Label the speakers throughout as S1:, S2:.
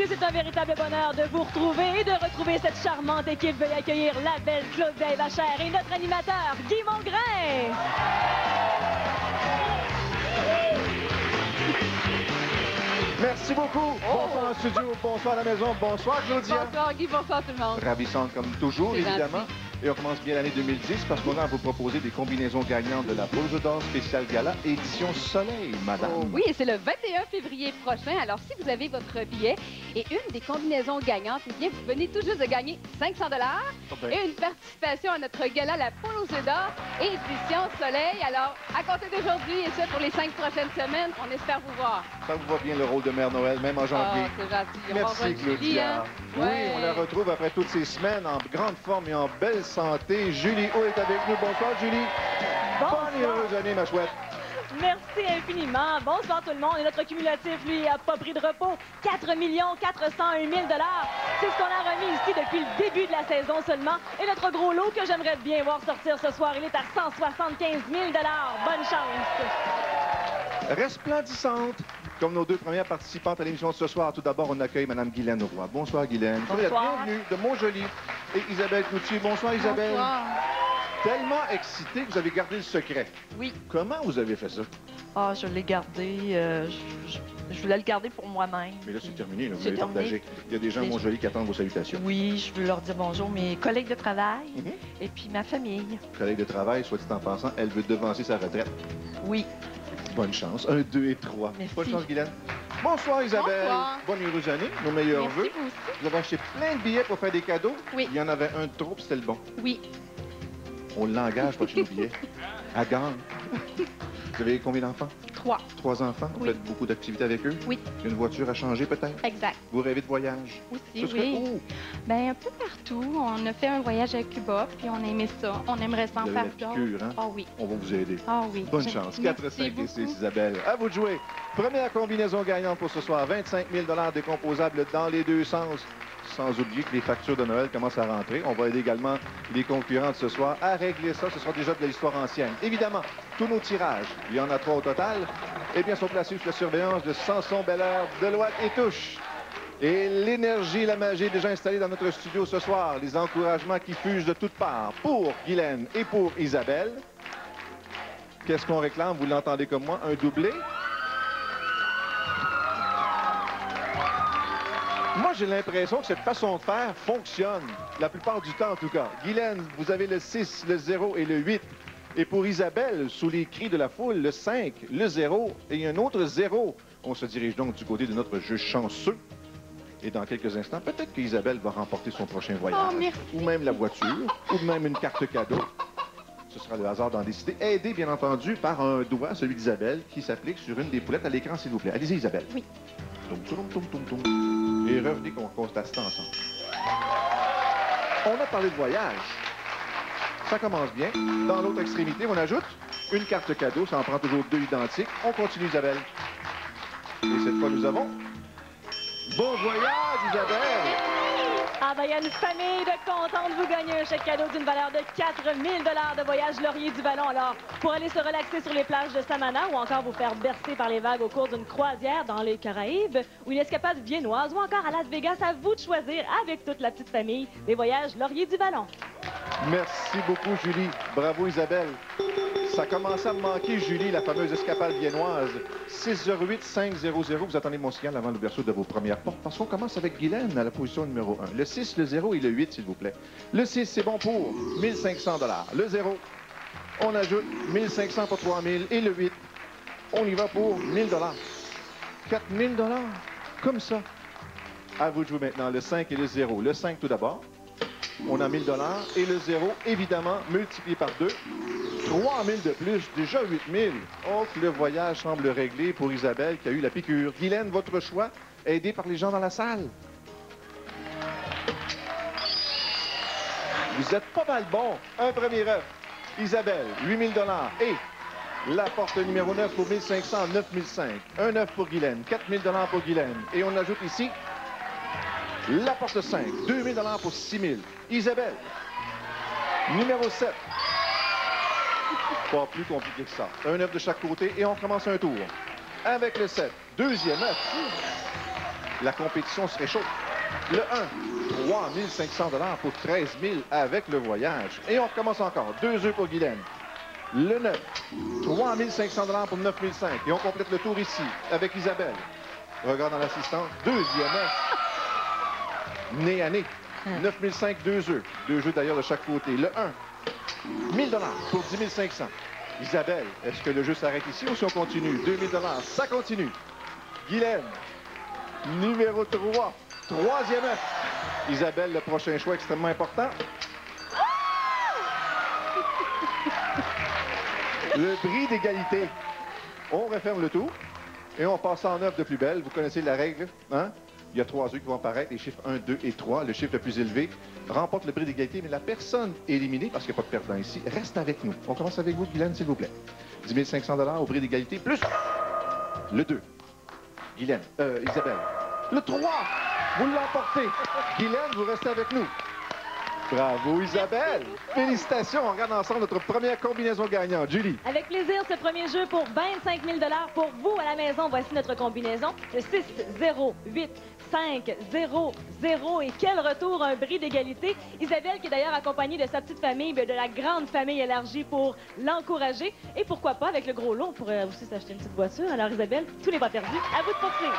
S1: messieurs, c'est un véritable bonheur de vous retrouver et de retrouver cette charmante équipe. Veuillez accueillir la belle Claude Vachère et notre animateur, Guy Mongrain.
S2: Merci beaucoup. Bonsoir en studio, bonsoir à la maison, bonsoir Claudia.
S3: Bonsoir Guy, bonsoir tout le monde.
S2: Ravissante comme toujours, évidemment.
S3: Gentil.
S2: Et on commence bien l'année 2010 parce qu'on a à vous proposer des combinaisons gagnantes de la Pause d'or spéciale gala édition Soleil, madame.
S3: Oh, oui, et c'est le 21 février prochain. Alors, si vous avez votre billet et une des combinaisons gagnantes, eh bien, vous venez tout juste de gagner 500 $ et une participation à notre gala La Pause d'or édition Soleil. Alors, à compter d'aujourd'hui et ce pour les 5 prochaines semaines, on espère vous voir.
S2: Ça vous va bien le rôle de Mère Noël, même en janvier.
S3: Oh, c'est gentil. On
S2: Merci
S3: va revoir Julie,
S2: Claudia.
S3: hein?
S2: Oui,
S3: Ouais.
S2: on la retrouve après toutes ces semaines en grande forme et en belle santé. Julie O est avec nous. Bonsoir Julie.
S1: Bonsoir.
S2: Bonne et heureuse année, ma chouette.
S1: Merci infiniment. Bonsoir tout le monde. Et notre cumulatif, lui, n'a pas pris de repos. 4 401 000 $. C'est ce qu'on a remis ici depuis le début de la saison seulement. Et notre gros lot que j'aimerais bien voir sortir ce soir, il est à 175 000 $. Bonne chance.
S2: Resplendissante. Comme nos deux premières participantes à l'émission de ce soir, tout d'abord, on accueille Mme Guylaine Roy. Bonsoir, Guylaine.
S1: Bonsoir.
S2: Bienvenue de Montjoli. Et Isabelle Cloutier. Bonsoir, Isabelle.
S3: Bonsoir.
S2: Tellement excitée que vous avez gardé le secret.
S3: Oui.
S2: Comment vous avez fait ça?
S4: Ah, je l'ai gardé. Je voulais le garder pour moi-même.
S2: Mais là, c'est terminé. Là. Vous
S4: C'est
S2: avez
S4: terminé.
S2: partagé. Il y a des gens à Montjoli qui attendent vos salutations.
S4: Oui, je veux leur dire bonjour, mes collègues de travail
S2: Mhm.
S4: et puis ma famille.
S2: Collègue de travail, soit dit en passant, elle veut devancer sa retraite.
S4: Oui.
S2: Bonne chance. 1, 2 et 3.
S4: Merci.
S2: Bonne chance, Guylaine. Bonsoir, Isabelle.
S3: Bonsoir.
S2: Bonne et heureuse année. Nos meilleurs
S3: Merci,
S2: vœux.
S3: vous aussi.
S2: Vous avez acheté plein de billets pour faire des cadeaux.
S3: Oui.
S2: Il y en avait un de trop, puis c'était le bon.
S3: Oui.
S2: On l'engage pour acheter nos billets. À Gand. Vous avez combien d'enfants?
S3: 3.
S2: 3 enfants? Vous
S3: Oui.
S2: faites beaucoup d'activités avec eux?
S3: Oui.
S2: Une voiture à changer, peut-être?
S3: Exact.
S2: Vous rêvez de voyage?
S5: Aussi,
S2: Ce serait
S5: oui.
S2: où?
S5: Ben un peu partout. On a fait un voyage à Cuba, puis on aimait ça. On aimerait s'en
S2: Vous avez
S5: faire
S2: la
S5: d'autres.
S2: piqûre, hein?
S5: Ah oui.
S2: On va vous aider.
S5: Ah oui.
S2: Bonne chance. 4, 5 et 6, Isabelle. À vous de jouer. Première combinaison gagnante pour ce soir. 25 000 $ décomposables dans les deux sens. Sans oublier que les factures de Noël commencent à rentrer. On va aider également les concurrents de ce soir à régler ça. Ce sera déjà de l'histoire ancienne. Évidemment, tous nos tirages, il y en a 3 au total, eh bien, sont placés sous la surveillance de Samson Belair, Deloitte et Touche. Et l'énergie, la magie est déjà installée dans notre studio ce soir. Les encouragements qui fusent de toutes parts pour Guylaine et pour Isabelle. Qu'est-ce qu'on réclame? Vous l'entendez comme moi? Un doublé? Moi, j'ai l'impression que cette façon de faire fonctionne. La plupart du temps, en tout cas. Guylaine, vous avez le 6, le 0 et le 8. Et pour Isabelle, sous les cris de la foule, le 5, le 0 et un autre 0. On se dirige donc du côté de notre jeu chanceux. Et dans quelques instants, peut-être qu'Isabelle va remporter son prochain voyage.
S5: Oh, merci.
S2: Ou même la voiture, ou même une carte cadeau. Ce sera le hasard d'en décider. Aidé, bien entendu, par un doigt, celui d'Isabelle, qui s'applique sur une des poulettes à l'écran, s'il vous plaît. Allez-y, Isabelle.
S5: Oui.
S2: Toum, toum, toum, toum, toum. Et revenez qu'on constate ça ensemble. On a parlé de voyage. Ça commence bien. Dans l'autre extrémité, on ajoute une carte cadeau. Ça en prend toujours 2 identiques. On continue, Isabelle. Et cette fois, nous avons... Bon voyage, Isabelle!
S1: Ah ben, il y a une famille de contents de vous gagner un chèque cadeau d'une valeur de 4 000 $ de voyage Laurier du Vallon. Alors, pour aller se relaxer sur les plages de Samana ou encore vous faire bercer par les vagues au cours d'une croisière dans les Caraïbes ou une escapade viennoise ou encore à Las Vegas, à vous de choisir avec toute la petite famille les voyages Laurier du Vallon.
S2: Merci beaucoup, Julie. Bravo, Isabelle. Ça commence à me manquer, Julie, la fameuse escapade viennoise. 608-500. Vous attendez mon signal avant l'ouverture de vos premières portes parce qu'on commence avec Guylaine à la position numéro 1. Le 6, le 0 et le 8, s'il vous plaît. Le 6, c'est bon pour 1 500 $. Le 0, on ajoute 1 500 pour 3 000. Et le 8, on y va pour 1 000 $. 4 000 $. Comme ça. À vous de jouer maintenant. Le 5 et le 0. Le 5 tout d'abord. On a 1 000 $ et le 0, évidemment, multiplié par 2. 3 000 de plus, déjà 8 000. Oh, que le voyage semble réglé pour Isabelle qui a eu la piqûre. Guylaine, votre choix, aidé par les gens dans la salle. Vous êtes pas mal bon. Un premier œuf. Isabelle, 8 000 $ et la porte numéro 9 pour 1 500, 9 500. Un œuf pour Guylaine, 4 000 $ pour Guylaine. Et on ajoute ici la porte 5, 2 000 $ pour 6 000. Isabelle, numéro 7. Pas plus compliqué que ça. Un œuf de chaque côté et on commence un tour. Avec le 7, deuxième œuf. La compétition se réchauffe. Le 1, 3 500 $ pour 13 000 avec le voyage. Et on recommence encore. 2 œufs pour Guylaine. Le 9, 3 500 $ pour 9 500. Et on complète le tour ici avec Isabelle. Regarde dans l'assistante. Deuxième œuf. Nez à nez. 9 500, 2 œufs. 2 œufs d'ailleurs de chaque côté. Le 1, 1 000 $ pour 10 500. Isabelle, est-ce que le jeu s'arrête ici ou si on continue? 2 000 $, ça continue. Guylaine, numéro 3, troisième œuf. Isabelle, le prochain choix extrêmement important. Le bris d'égalité. On referme le tout et on passe en œuf de plus belle. Vous connaissez la règle, hein? Il y a 3 œufs qui vont apparaître, les chiffres 1, 2 et 3. Le chiffre le plus élevé remporte le prix d'égalité, mais la personne éliminée, parce qu'il n'y a pas de perdant ici, reste avec nous. On commence avec vous, Guylaine, s'il vous plaît. 10 500 $ au prix d'égalité, plus le 2. Guylaine, Isabelle. Le 3, vous l'emportez. Guylaine, vous restez avec nous. Bravo, Isabelle. Félicitations. On regarde ensemble notre première combinaison gagnante. Julie.
S1: Avec plaisir, ce premier jeu pour 25 000 $ pour vous à la maison. Voici notre combinaison. Le 6, 0, 8, 5, 0, 0. Et quel retour, un bris d'égalité. Isabelle, qui est d'ailleurs accompagnée de sa petite famille, de la grande famille élargie pour l'encourager. Et pourquoi pas, avec le gros lot, on pourrait aussi s'acheter une petite voiture. Alors, Isabelle, tout n'est pas perdu. À vous de poursuivre.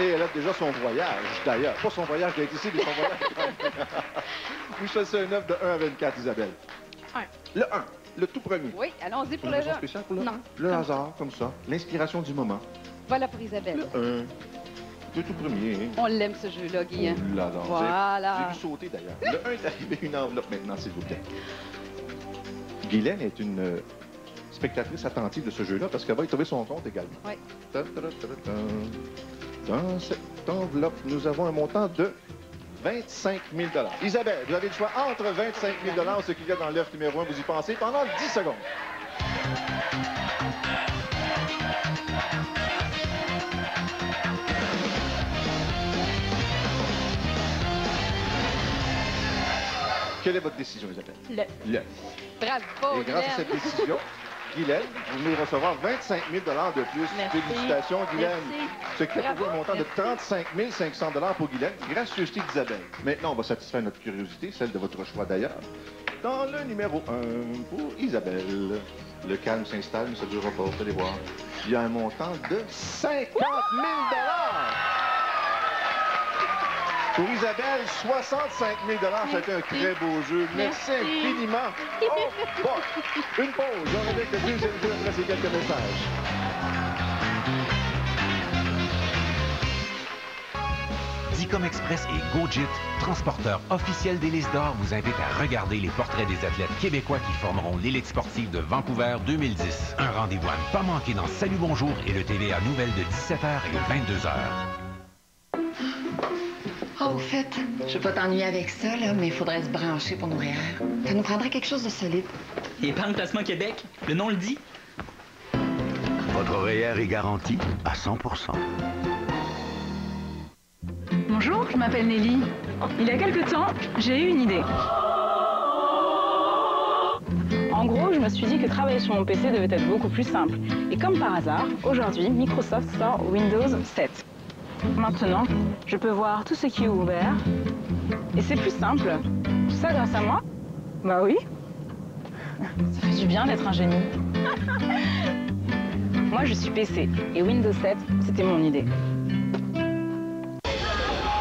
S2: Et elle a déjà son voyage, d'ailleurs. Pas son voyage qui est ici, mais son voyage. Vous choisissez un œuf de 1 à 24, Isabelle.
S5: 1.
S2: Le 1, le tout premier.
S3: Oui, allons-y pour
S2: Une
S3: le
S2: raison
S3: jeu.
S2: spéciale pour le
S5: Non.
S2: 1? Le hasard, comme ça. L'inspiration du moment.
S3: Voilà pour Isabelle.
S2: Le 1, le tout premier.
S3: On l'aime, ce jeu-là, Guy.
S2: Oh là là.
S3: Voilà.
S2: J'ai vu sauter, d'ailleurs. Le 1 est arrivé, une enveloppe maintenant, s'il vous plaît. Guylaine est une spectatrice attentive de ce jeu-là parce qu'elle va y trouver son compte également.
S3: Oui.
S2: Dans cette enveloppe, nous avons un montant de 25 000 $. Isabelle, vous avez le choix entre 25 000 $, ce qu'il y a dans l'œuf numéro 1. Vous y pensez pendant 10 secondes. Quelle est votre décision, Isabelle? Le.
S3: Bravo,
S2: Et grâce à cette décision, Guylaine, vous venez recevoir 25 000 $ de plus.
S1: Merci.
S2: Félicitations, Guylaine.
S1: Merci.
S2: Ce qui fait
S1: Bravo.
S2: pour vous un montant de 35 500 $ pour Guylaine. Gracieuseté d'Isabelle. Maintenant, on va satisfaire notre curiosité, celle de votre choix d'ailleurs. Dans le numéro 1 pour Isabelle. Le calme s'installe, mais ça ne durera pas, vous allez voir. Il y a un montant de 50 000 $. Pour Isabelle, 65 000 $. C'était un très beau jeu. Merci infiniment. Oh, bon. Une pause. On revient avec le deuxième jeu après ces quelques messages.
S6: Dicom Express et GoJit, transporteur officiel des Lys d'or, vous invitent à regarder les portraits des athlètes québécois qui formeront l'élite sportive de Vancouver 2010. Un rendez-vous à ne pas manquer dans Salut Bonjour et le TVA Nouvelle de 17h et 22h.
S7: Oh, au fait, je veux pas t'ennuyer avec ça, là, mais il faudrait se brancher pour nos REER. Ça nous prendrait quelque chose de solide.
S8: Épargne Placement Québec, le nom le dit.
S9: Votre REER est garanti à 100%.
S10: Bonjour, je m'appelle Nelly. Il y a quelque temps, j'ai eu une idée. En gros, je me suis dit que travailler sur mon PC devait être beaucoup plus simple. Et comme par hasard, aujourd'hui, Microsoft sort Windows 7. Maintenant, je peux voir tout ce qui est ouvert. Et c'est plus simple. Tout ça grâce à moi? Bah oui. Ça fait du bien d'être un génie. Moi, je suis PC. Et Windows 7, c'était mon idée.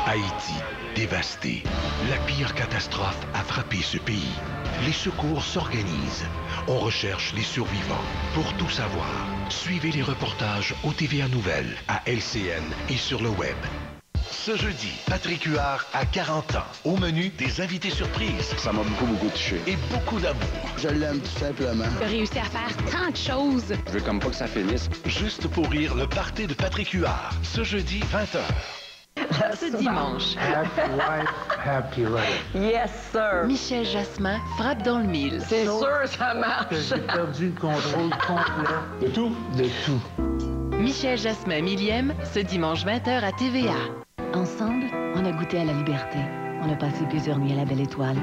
S11: Haïti, dévasté. La pire catastrophe a frappé ce pays. Les secours s'organisent. On recherche les survivants. Pour tout savoir, suivez les reportages au TVA Nouvelles, à LCN et sur le web. Ce jeudi, Patrick Huard a 40 ans. Au menu, des invités surprises. Ça m'a beaucoup touché. Et beaucoup d'amour.
S12: Je l'aime tout simplement.
S13: Il a réussi à faire tant de choses.
S12: Je veux comme pas que ça finisse.
S11: Juste pour rire, le party de Patrick Huard. Ce jeudi, 20h.
S13: Ce dimanche.
S14: Happy wife, happy life.
S13: Yes, sir.
S15: Michel Jasmin frappe dans le mille.
S13: C'est sûr, ça marche.
S14: J'ai perdu le contrôle complet.
S12: De tout?
S14: De tout.
S15: Michel Jasmin millième, ce dimanche 20h à TVA.
S16: Ensemble, on a goûté à la liberté. On a passé plusieurs nuits à la Belle Étoile.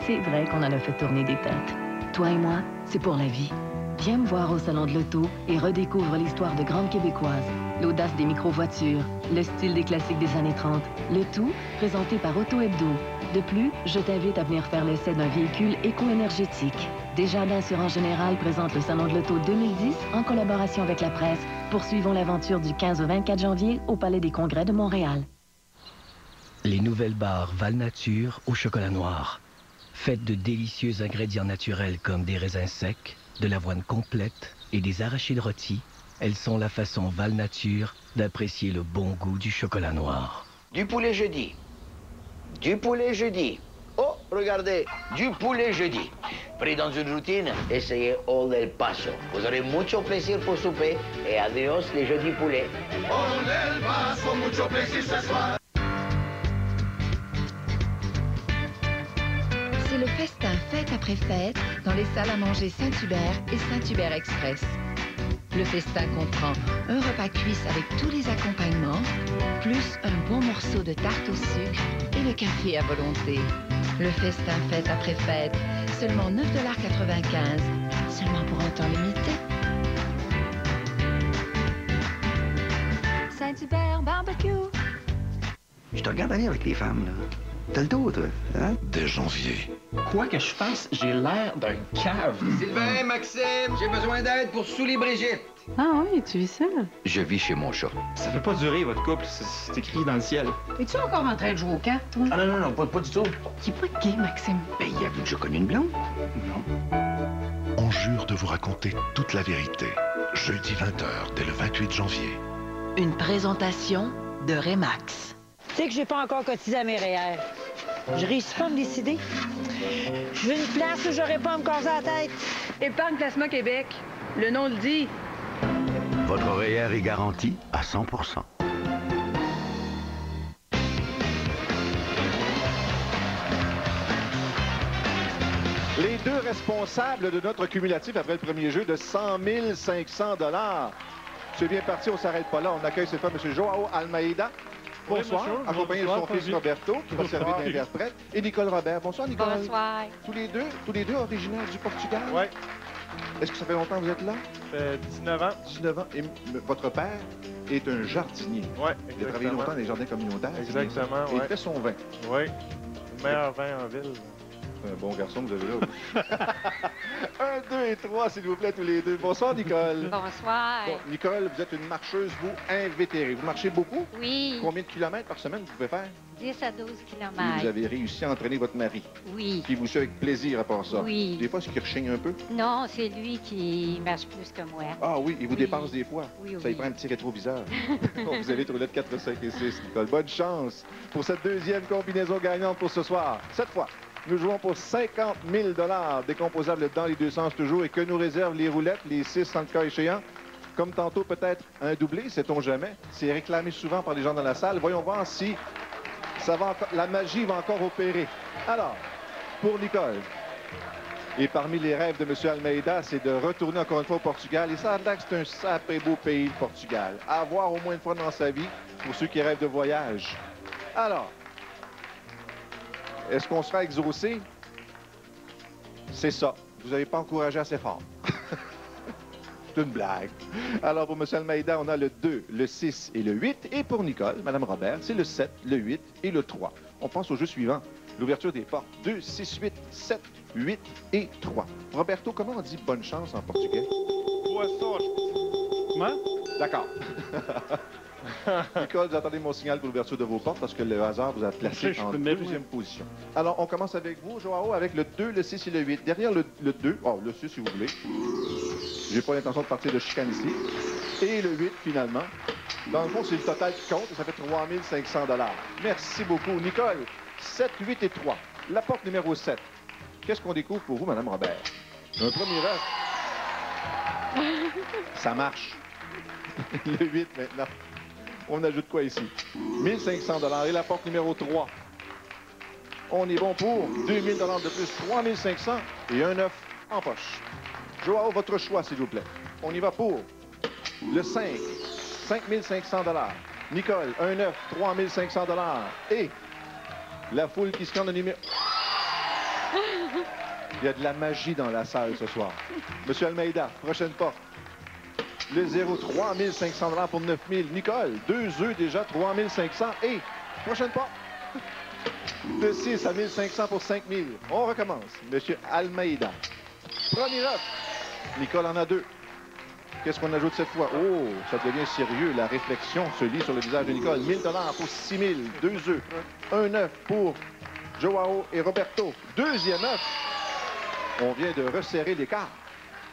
S16: C'est vrai qu'on en a fait tourner des têtes. Toi et moi, c'est pour la vie. Viens me voir au Salon de l'Auto et redécouvre l'histoire de grandes québécoises. L'audace des micro-voitures, le style des classiques des années 30. Le tout présenté par Auto Hebdo. De plus, je t'invite à venir faire l'essai d'un véhicule éco-énergétique. Desjardins Assurance Générale présente le Salon de l'Auto 2010 en collaboration avec la presse. Poursuivons l'aventure du 15 au 24 janvier au Palais des Congrès de Montréal.
S17: Les nouvelles barres Val Nature au chocolat noir. Faites de délicieux ingrédients naturels comme des raisins secs, de l'avoine complète et des arachides rôtis, elles sont la façon Val Nature d'apprécier le bon goût du chocolat noir.
S18: Du poulet jeudi. Du poulet jeudi. Oh, regardez, du poulet jeudi. Pris dans une routine, essayez Old El Paso. Vous aurez mucho plaisir pour souper et adios les jeudis poulets.
S19: Old El Paso, mucho plaisir ce soir.
S20: C'est le festin fête après fête dans les salles à manger Saint-Hubert et Saint-Hubert Express. Le festin comprend un repas cuisse avec tous les accompagnements, plus un bon morceau de tarte au sucre et le café à volonté. Le festin fête après fête, seulement 9,95 $, seulement pour un temps limité.
S21: Saint-Hubert Barbecue.
S9: Je te regarde aller avec les femmes, là. T'as le dos, toi, hein?
S12: Dès janvier.
S8: Quoi que je fasse, j'ai l'air d'un cave.
S18: Sylvain, Maxime, j'ai besoin d'aide pour saouler Brigitte.
S22: Ah oui, tu vis seul?
S18: Je vis chez mon chat.
S8: Ça peut pas durer, votre couple. C'est écrit dans le ciel.
S22: Es-tu encore en train de jouer aux cartes, toi?
S8: Ah non, pas du tout.
S22: Il est pas gay, Maxime.
S9: Ben, il a déjà connu une blonde.
S8: Non.
S11: On jure de vous raconter toute la vérité. Jeudi 20h, dès le 28 janvier.
S15: Une présentation de Remax.
S23: Tu sais que j'ai pas encore cotisé à mes REER. Je réussis pas à me décider. Je veux une place où j'aurais pas à me casser la tête.
S10: Épargne Placement Québec. Le nom le dit.
S9: Votre REER est garanti à 100%.
S2: Les deux responsables de notre cumulatif après le premier jeu de 100 500 $. C'est bien parti, on s'arrête pas là. On accueille cette fois M. Joao Almeida. Bonsoir,
S24: oui,
S2: accompagné de son fils Roberto, qui va servir d'interprète, et Nicole Robert. Bonsoir, Nicole.
S1: Bonsoir.
S2: Tous les deux originaires du Portugal?
S24: Oui.
S2: Est-ce que ça fait longtemps que vous êtes là?
S24: Ça fait 19 ans.
S2: 19 ans. Et votre père est un jardinier.
S24: Oui, exactement.
S2: Il a travaillé longtemps dans les jardins communautaires.
S24: Exactement, oui.
S2: Et il fait son vin.
S24: Oui. Le meilleur vin en ville.
S2: Un bon garçon, vous avez là. 1, 2 et 3, s'il vous plaît, tous les deux. Bonsoir, Nicole.
S1: Bonsoir.
S2: Bon, Nicole, vous êtes une marcheuse, vous, invétérée. Vous marchez beaucoup?
S1: Oui.
S2: Combien de kilomètres par semaine vous pouvez faire?
S1: 10 à 12 km.
S2: Et vous avez réussi à entraîner votre mari.
S1: Oui.
S2: Qui vous suit avec plaisir à part ça.
S1: Oui.
S2: Des fois, c'est qu'il rechigne un peu.
S1: Non, c'est lui qui marche plus que moi.
S2: Ah oui, il vous dépasse des fois.
S1: Oui,
S2: ça, il prend un petit rétroviseur. Bon, vous avez trouvé 4, 5 et 6, Nicole. Bonne chance pour cette deuxième combinaison gagnante pour ce soir. Cette fois, nous jouons pour 50 000 $, décomposables dans les deux sens toujours, et que nous réservent les roulettes, les 6 en cas échéant. Comme tantôt, peut-être un doublé, sait-on jamais. C'est réclamé souvent par les gens dans la salle. Voyons voir si ça va la magie va encore opérer. Alors, pour Nicole, et parmi les rêves de M. Almeida, c'est de retourner encore une fois au Portugal. Et ça a l'air que c'est un sacré beau pays, le Portugal. À voir au moins une fois dans sa vie, pour ceux qui rêvent de voyage. Alors, est-ce qu'on sera exaucé? C'est ça. Vous n'avez pas encouragé assez fort. C'est une blague. Alors, pour M. Almeida, on a le 2, le 6 et le 8. Et pour Nicole, Mme Robert, c'est le 7, le 8 et le 3. On passe au jeu suivant. L'ouverture des portes. 2, 6, 8, 7, 8 et 3. Roberto, comment on dit bonne chance en portugais?
S24: Boa sorte. Comment?
S2: D'accord. Nicole, vous attendez mon signal pour l'ouverture de vos portes parce que le hasard vous a placé en deuxième position. Alors, on commence avec vous, Joao, avec le 2, le 6 et le 8. Derrière le 2, le 6 si vous voulez. J'ai pas l'intention de partir de chicane ici. Et le 8, finalement. Dans le fond, c'est le total qui compte et ça fait 3 500 $. Merci beaucoup. Nicole, 7, 8 et 3. La porte numéro 7. Qu'est-ce qu'on découvre pour vous, Mme Robert? Un premier œuf. Ça marche. Le 8 maintenant. On ajoute quoi ici? 1500 $. Et la porte numéro 3. On est bon pour 2000 $ de plus, 3500 et un œuf en poche. Joao, votre choix, s'il vous plaît. On y va pour le 5, 5500 $. Nicole, un œuf, 3500 $. Et la foule qui scanne le numéro... Il y a de la magie dans la salle ce soir. Monsieur Almeida, prochaine porte. Le 0, 3 500 $ pour 9 000. Nicole, 2 œufs déjà, 3 500. Et, prochaine porte. De 6 à 1 500 pour 5 000. On recommence. Monsieur Almeida. Premier offre. Nicole en a 2. Qu'est-ce qu'on ajoute cette fois? Oh, ça devient sérieux. La réflexion se lit sur le visage de Nicole. 1 000 $ pour 6 000. 2 œufs. Un œuf pour Joao et Roberto. Deuxième œuf. On vient de resserrer l'écart.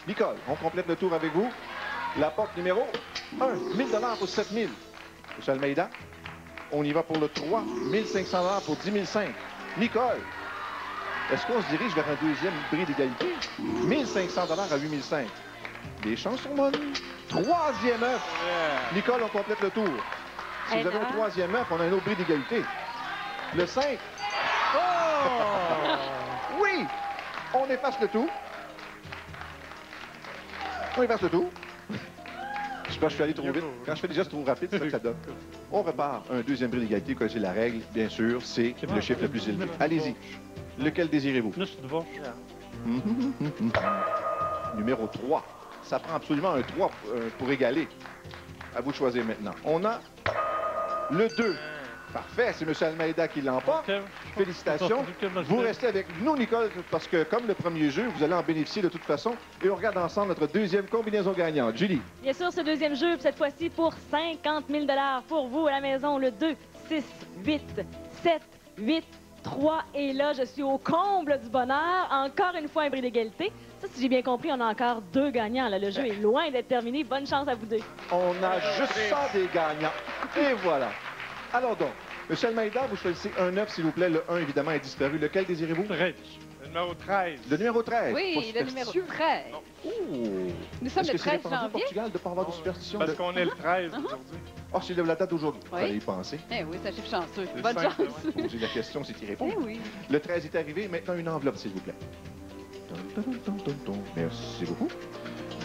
S2: Nicole, on complète le tour avec vous. La porte numéro 1. 1 000 $ pour 7 000. Monsieur Almeida, on y va pour le 3. 1 500 $ pour 10 500. Nicole, est-ce qu'on se dirige vers un deuxième bris d'égalité? 1 500 $ à 8 500. Des chances sont bonnes. Troisième œuf. Nicole, on complète le tour. Si vous avez un troisième œuf, on a un autre bris d'égalité. Le 5. Oh! Oui! On efface le tout. On efface le tout. Je sais pas, je suis allé trop vite. Quand je fais des gestes trop rapides, c'est ça que ça donne. On repart. Un deuxième bris d'égalité. Vous connaissez la règle, bien sûr, c'est le chiffre le plus élevé. Allez-y. Lequel désirez-vous? Numéro 3. Ça prend absolument un 3 pour égaler. À vous de choisir maintenant. On a le 2. Parfait, c'est M. Almeida qui l'emporte. Félicitations. Vous restez avec nous, Nicole, parce que comme le premier jeu, vous allez en bénéficier de toute façon. Et on regarde ensemble notre deuxième combinaison gagnante. Julie.
S1: Bien sûr, ce deuxième jeu, cette fois-ci pour 50 000 $ pour vous à la maison. Le 2, 6, 8, 7, 8, 3. Et là, je suis au comble du bonheur. Encore une fois, un bris d'égalité. Ça, si j'ai bien compris, on a encore 2 gagnants. Là. Le jeu est loin d'être terminé. Bonne chance à vous 2.
S2: On a juste ça des gagnants. Et voilà. Alors donc, M. Almeida, vous choisissez un 9, s'il vous plaît. Le 1, évidemment, est disparu. Lequel désirez-vous?
S24: 13. Le numéro 13.
S2: Le numéro 13.
S3: Oui, le numéro 13.
S2: Oh.
S3: Nous sommes le 13 janvier.
S2: Au Portugal de ne pas avoir de superstition?
S24: Parce qu'on est le 13 aujourd'hui.
S2: Oh, c'est la date d'aujourd'hui.
S3: Oui.
S2: Vous allez y penser.
S3: Eh oui, ça chiffre chanceux. Bonne chance.
S2: Posez la question, c'est y répondre.
S3: Eh oui.
S2: Le 13 est arrivé. Maintenant, une enveloppe, s'il vous plaît. Merci beaucoup.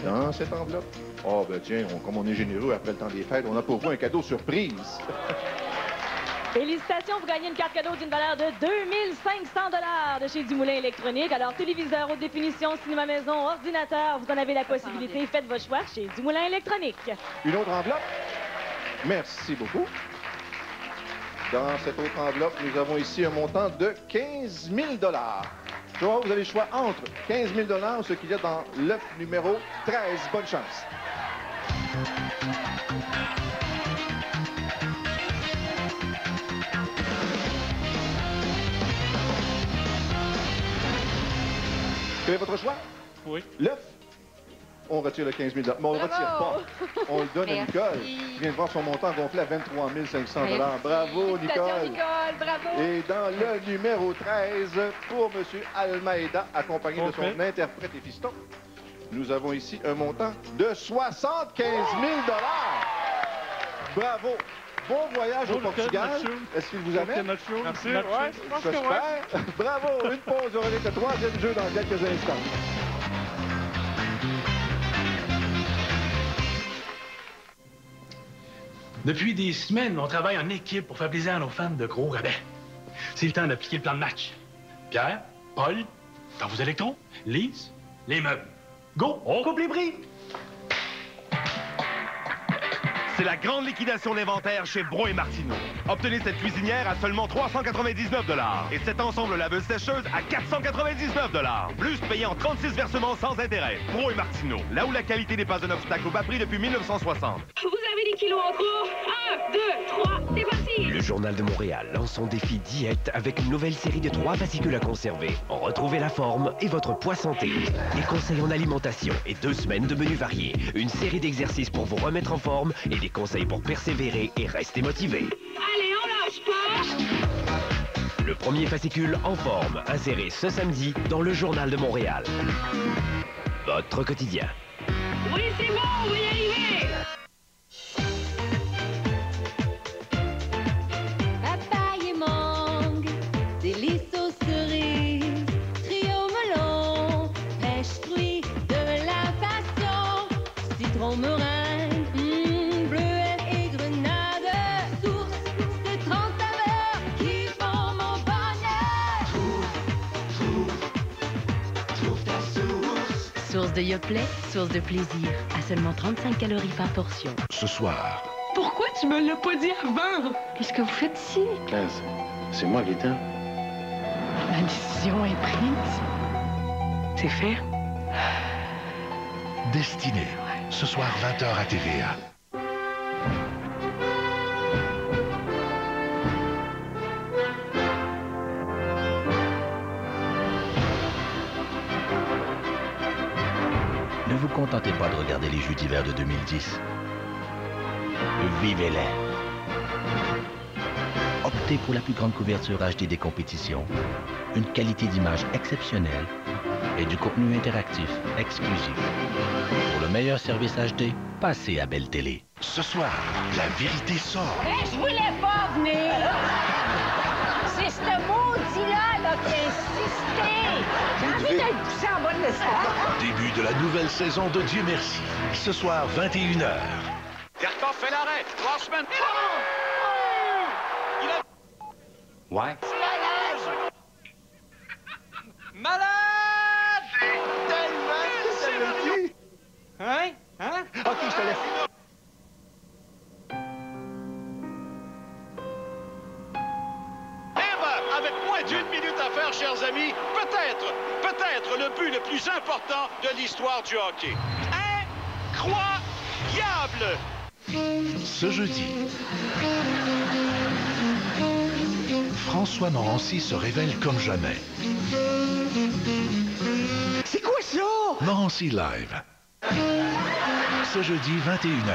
S2: Dans cette enveloppe. Oh, ben tiens, comme on est généreux après le temps des fêtes, on a pour vous un cadeau surprise.
S1: Félicitations, vous gagnez une carte cadeau d'une valeur de 2 500 $ de chez Dumoulin Électronique. Alors, téléviseur, haute définition, cinéma maison, ordinateur, vous en avez la possibilité. Faites votre choix chez Dumoulin Électronique.
S2: Une autre enveloppe. Merci beaucoup. Dans cette autre enveloppe, nous avons ici un montant de 15 000 $. Je vois, vous avez le choix entre 15 000 $ ou ce qu'il y a dans l'œuf numéro 13. Bonne chance. Quel est votre choix?
S24: Oui.
S2: L'œuf? On retire le 15 000 $. Mais on ne le retire pas. On le donne à Nicole, qui vient de voir son montant gonflé à 23 500 $. Bravo, Nicole.
S3: Bravo.
S2: Et dans le numéro 13, pour M. Almeida, accompagné de son interprète et fiston, nous avons ici un montant de 75 000 $. Bravo. Bon voyage au Portugal. Est-ce qu'il vous amène?
S24: Merci. Ouais, je pense que ouais.
S2: Bravo. Une pause. On revient avec le troisième jeu dans quelques instants.
S4: Depuis des semaines, on travaille en équipe pour faire plaisir à nos fans de gros rabais. C'est le temps d'appliquer le plan de match. Pierre, Paul, dans vos électrons, Lise, les meubles. Go, on coupe les prix!
S5: C'est la grande liquidation d'inventaire chez Bro et Martineau. Obtenez cette cuisinière à seulement 399 $ et cet ensemble laveuse sécheuse à 499 $. Plus payé en 36 versements sans intérêt. Bro et Martineau, là où la qualité n'est pas un obstacle au bas prix depuis 1960.
S21: Vous avez des kilos en trop? 1, 2, 3, c'est parti!
S25: Le Journal de Montréal lance son défi diète avec une nouvelle série de 3 fascicules à conserver. Retrouvez la forme et votre poids santé. Des conseils en alimentation et 2 semaines de menus variés. Une série d'exercices pour vous remettre en forme et des conseils pour persévérer et rester motivé.
S21: Allez, on lâche pas!
S25: Le premier fascicule en forme, inséré ce samedi dans le Journal de Montréal. Votre quotidien.
S21: Oui, c'est bon, on va y arriver!
S26: Papaye et mangue, délices aux cerises, trio melon, pêche fruit de la passion, citron meringue. Source de Yoplait, source de plaisir. À seulement 35 calories par portion.
S11: Ce soir,
S22: Pourquoi tu me l'as pas dit avant? Qu'est-ce que vous faites ici?
S8: C'est moi, Gaëtan.
S22: La décision est prise. C'est fait.
S11: Destinée. Ce soir, 20h à TVA.
S6: Ne vous contentez pas de regarder les Jeux d'hiver de 2010. Vivez-les. Optez pour la plus grande couverture HD des compétitions, une qualité d'image exceptionnelle et du contenu interactif exclusif. Pour le meilleur service HD, passez à Belle Télé.
S11: Ce soir, la vérité sort.
S23: Mais je voulais pas venir! C'est ce maudit-là qui a insisté! J'ai envie d'être poussé en bas de l'escalier!
S11: Début de la nouvelle saison de Dieu merci. Ce soir, 21h.
S7: Garkov fait l'arrêt. Crossman.
S6: Ouais.
S7: Malade!
S8: Hein? Hein? OK, je te laisse.
S7: Avec moins d'une minute à faire, chers amis, peut-être le but le plus important de l'histoire du hockey. Incroyable!
S11: Ce jeudi, François Morancy se révèle comme jamais.
S8: C'est quoi ça?
S11: Morancy Live. Ce jeudi, 21h.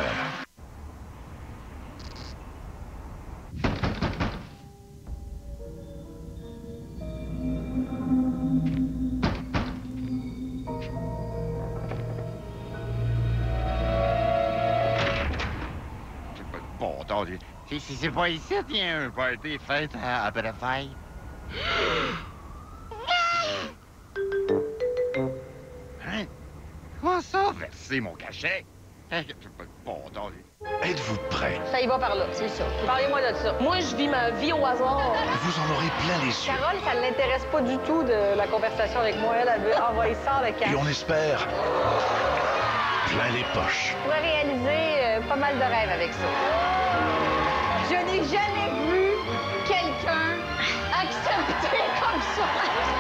S13: Bon, attendez. Si c'est pas ici, il y a un party fête à Bellefeuille. Hein? Comment ça, verser mon cachet? Bon, attendez.
S11: Êtes-vous prêts?
S23: Ça y va par là, c'est ça. Parlez-moi de ça. Moi, je vis ma vie au hasard.
S11: Vous en aurez plein les yeux.
S23: Carole, ça ne l'intéresse pas du tout de la conversation avec moi. Elle veut envoyer ça le cash.
S11: Et on espère plein les poches.
S23: Je pourrais réaliser pas mal de rêves avec ça. Je n'ai jamais vu quelqu'un accepter comme ça.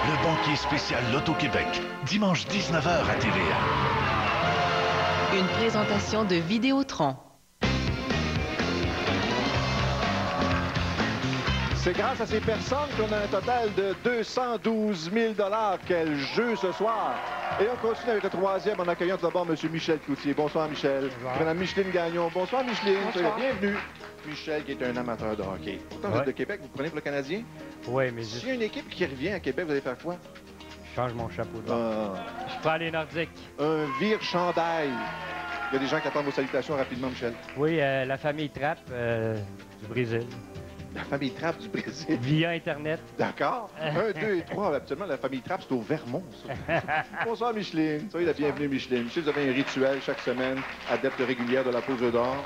S11: Le banquier spécial Loto-Québec. Dimanche 19h à TVA.
S15: Une présentation de Vidéotron.
S2: C'est grâce à ces personnes qu'on a un total de 212 000 $. Quel jeu ce soir! Et on continue avec le troisième en accueillant tout d'abord M. Michel Cloutier. Bonsoir, Michel. Madame Micheline Gagnon. Bonsoir, Micheline.
S14: Bonsoir.
S2: Bienvenue. Michel, qui est un amateur de hockey. Pourtant, vous êtes de Québec, vous prenez pour le Canadien?
S14: Oui, mais
S2: S'il y a une équipe qui revient à Québec, vous allez faire quoi?
S14: Je change mon chapeau de Je prends les Nordiques.
S2: Un vire-chandail. Il y a des gens qui attendent vos salutations rapidement, Michel.
S14: Oui, la famille Trapp du Brésil.
S2: La famille Trapp du Brésil.
S14: Via Internet.
S2: D'accord. 1, 2 et 3. Absolument, la famille Trapp, c'est au Vermont, ça. Bonsoir, Micheline. Soyez la bienvenue, Micheline. Je sais que vous avez un rituel chaque semaine, adepte régulière de la pause d'or,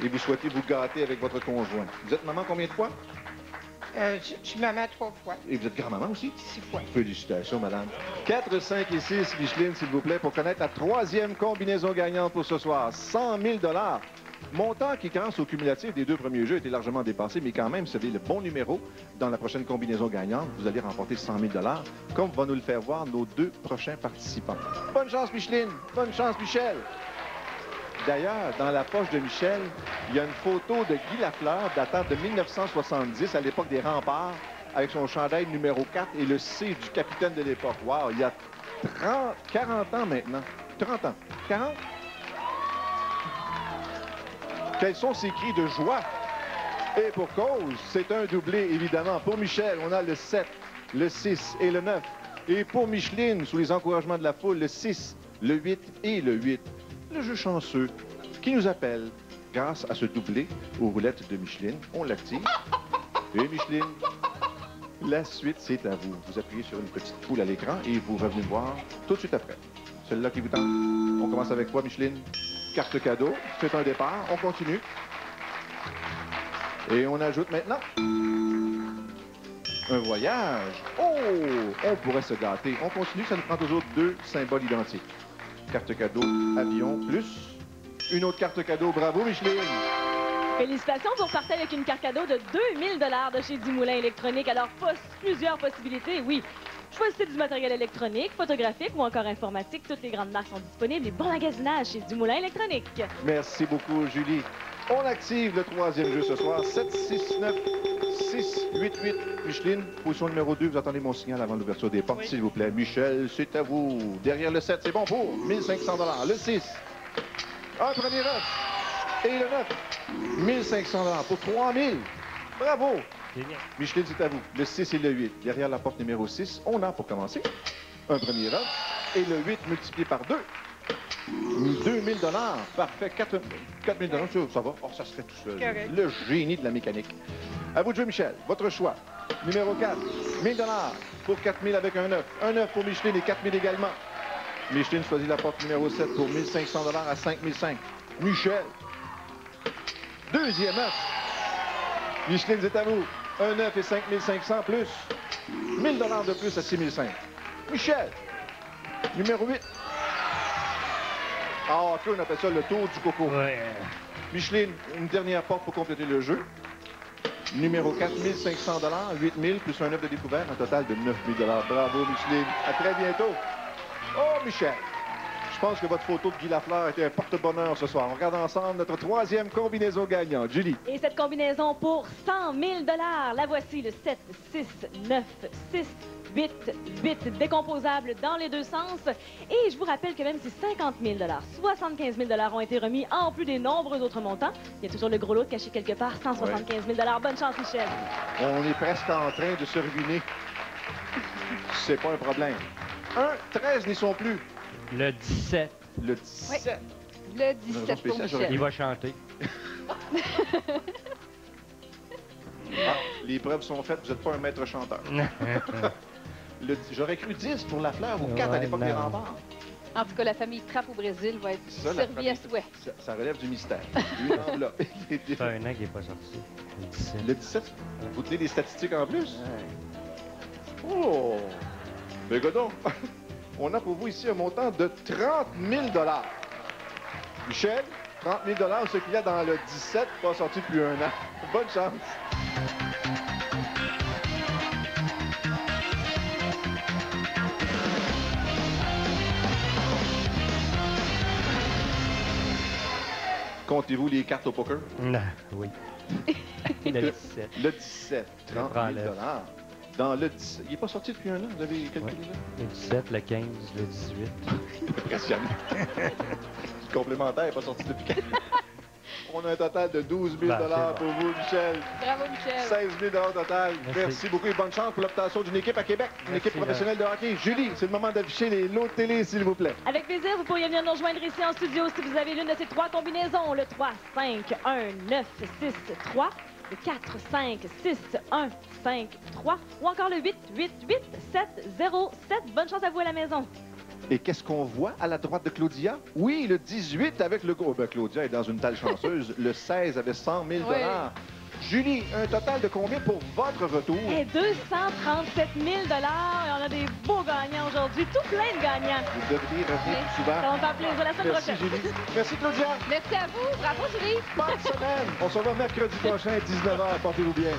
S2: et vous souhaitez vous gâter avec votre conjoint. Vous êtes maman combien de fois?
S14: Je suis maman 3 fois.
S2: Et vous êtes grand-maman aussi?
S14: 6 fois.
S2: Félicitations, madame. 4, 5 et 6, Micheline, s'il vous plaît, pour connaître la troisième combinaison gagnante pour ce soir. 100 000 $. Montant qui, grâce au cumulatif des deux premiers jeux, était largement dépassé, mais quand même, c'est le bon numéro. Dans la prochaine combinaison gagnante, vous allez remporter 100 000 $, comme va nous le faire voir nos deux prochains participants. Bonne chance, Micheline. Bonne chance, Michel. D'ailleurs, dans la poche de Michel, il y a une photo de Guy Lafleur datant de 1970, à l'époque des Remparts, avec son chandail numéro 4 et le C du capitaine de l'époque. Wow, il y a 40 ans maintenant. 30 ans. 40? Quels sont ces cris de joie? Et pour cause, c'est un doublé, évidemment. Pour Michel, on a le 7, le 6 et le 9. Et pour Micheline, sous les encouragements de la foule, le 6, le 8 et le 8. Le jeu chanceux qui nous appelle, grâce à ce doublé aux roulettes de Micheline. On l'active. Et Micheline, la suite, c'est à vous. Vous appuyez sur une petite poule à l'écran et vous revenez me voir tout de suite après. Celle-là qui vous tente. On commence avec quoi, Micheline? Carte cadeau. C'est un départ. On continue. Et on ajoute maintenant Un voyage. Oh! On pourrait se gâter. On continue, ça nous prend toujours 2 symboles identiques. Carte cadeau, avion, plus une autre carte cadeau. Bravo, Micheline!
S1: Félicitations, vous repartez avec une carte cadeau de 2000 $ de chez Dumoulin Électronique. Alors, plusieurs possibilités, oui. Choisissez du matériel électronique, photographique ou encore informatique. Toutes les grandes marques sont disponibles et bon magasinage chez Dumoulin Électronique.
S2: Merci beaucoup, Julie. On active le 3e jeu ce soir. 7, 6, 9, 6, 8, 8. Micheline, position numéro 2. Vous attendez mon signal avant l'ouverture des portes, s'il vous plaît. Michel, c'est à vous. Derrière le 7, c'est bon pour 1500 $. Le 6. Un premier œuf. Et le 9. 1500 $ pour 3000. Bravo. Micheline, c'est à vous. Le 6 et le 8. Derrière la porte numéro 6, on a, pour commencer, un premier œuf. Et le 8 multiplié par 2. 2000 $. Parfait. 4000 $, ça va. Oh, ça serait tout seul.
S3: Correct.
S2: Le génie de la mécanique. À vous de jouer, Michel. Votre choix. Numéro 4. 1000 $ pour 4000 avec un 9. Un 9 pour Micheline et 4000 également. Micheline choisit la porte numéro 7 pour 1500 $ à 5005. Michel. Deuxième œuf. Micheline, c'est à vous. Un 9 et 5500 plus. 1000 $ de plus à 6005. Michel. Numéro 8. Ah, OK, on appelle ça le tour du coco.
S14: Ouais.
S2: Micheline, une dernière porte pour compléter le jeu. Numéro 4, 1500 $, 8000 plus un œuf de découvert, un total de 9000 $. Bravo, Micheline. À très bientôt. Oh, Michel. Je pense que votre photo de Guy Lafleur était un porte-bonheur ce soir. On regarde ensemble notre 3e combinaison gagnante. Julie.
S1: Et cette combinaison pour 100 000 $, la voici, le 7, 6, 9, 6, 8, 8, décomposable dans les deux sens. Et je vous rappelle que même si 50 000 $, 75 000 $ ont été remis, en plus des nombreux autres montants, il y a toujours le gros lot caché quelque part, 175 000 $. Bonne chance, Michel.
S2: On est presque en train de se ruiner. C'est pas un problème. 13 n'y sont plus.
S14: Le 17.
S2: Le 17.
S3: Oui. Le 17 pour Michel.
S14: Il va chanter.
S2: Ah, les preuves sont faites, vous n'êtes pas un maître chanteur. J'aurais cru 10 pour la fleur ou 4 à l'époque des remparts.
S3: En tout cas, la famille Trappe au Brésil va être
S2: Ça,
S3: servie à souhait.
S2: Ça relève du mystère. Une enveloppe.
S14: C'est un an qui n'est pas sorti. Le 17.
S2: Le 17? Vous tenez des statistiques en plus? Oh! Mais godon, on a pour vous ici un montant de 30 000 $. Michel, 30 000 $, ce qu'il y a dans le 17, pas sorti depuis un an. Bonne chance! Comptez-vous les cartes au poker?
S14: Non, oui. Le 17.
S2: Le 17, 30 000 $. Dans le 17. Il n'est pas sorti depuis un an, vous avez calculé ça?
S14: Le 17, le 15, le 18.
S2: Impressionnant. Le complémentaire n'est pas sorti depuis 4 ans. On a un total de 12 000 $ pour vous, Michel.
S3: Bravo, Michel.
S2: 16 000 $ total. Merci beaucoup et bonne chance pour l'obtention d'une équipe à Québec, une équipe professionnelle de hockey. Julie, c'est le moment d'afficher les lots de télé, s'il vous plaît.
S1: Avec plaisir, vous pourriez venir nous rejoindre ici en studio si vous avez l'une de ces trois combinaisons. Le 3, 5, 1, 9, 6, 3. Le 4, 5, 6, 1, 5, 3. Ou encore le 8, 8, 8, 7, 0, 7. Bonne chance à vous à la maison.
S2: Et qu'est-ce qu'on voit à la droite de Claudia? Oui, le 18 avec le gros. Ben, Claudia est dans une telle chanceuse. Le 16 avait 100 000 $.
S3: Oui.
S2: Julie, un total de combien pour votre retour?
S1: Et 237 000 $. Et on a des beaux gagnants aujourd'hui. Tout plein de gagnants.
S2: Vous devriez revenir plus souvent.
S1: Ça va me faire plaisir la semaine
S2: Merci,
S1: prochaine.
S2: Julie. Merci, Claudia.
S3: Merci à vous. Bravo, Julie.
S2: Bonne semaine. On se revoit mercredi prochain à 19h. Portez-vous bien.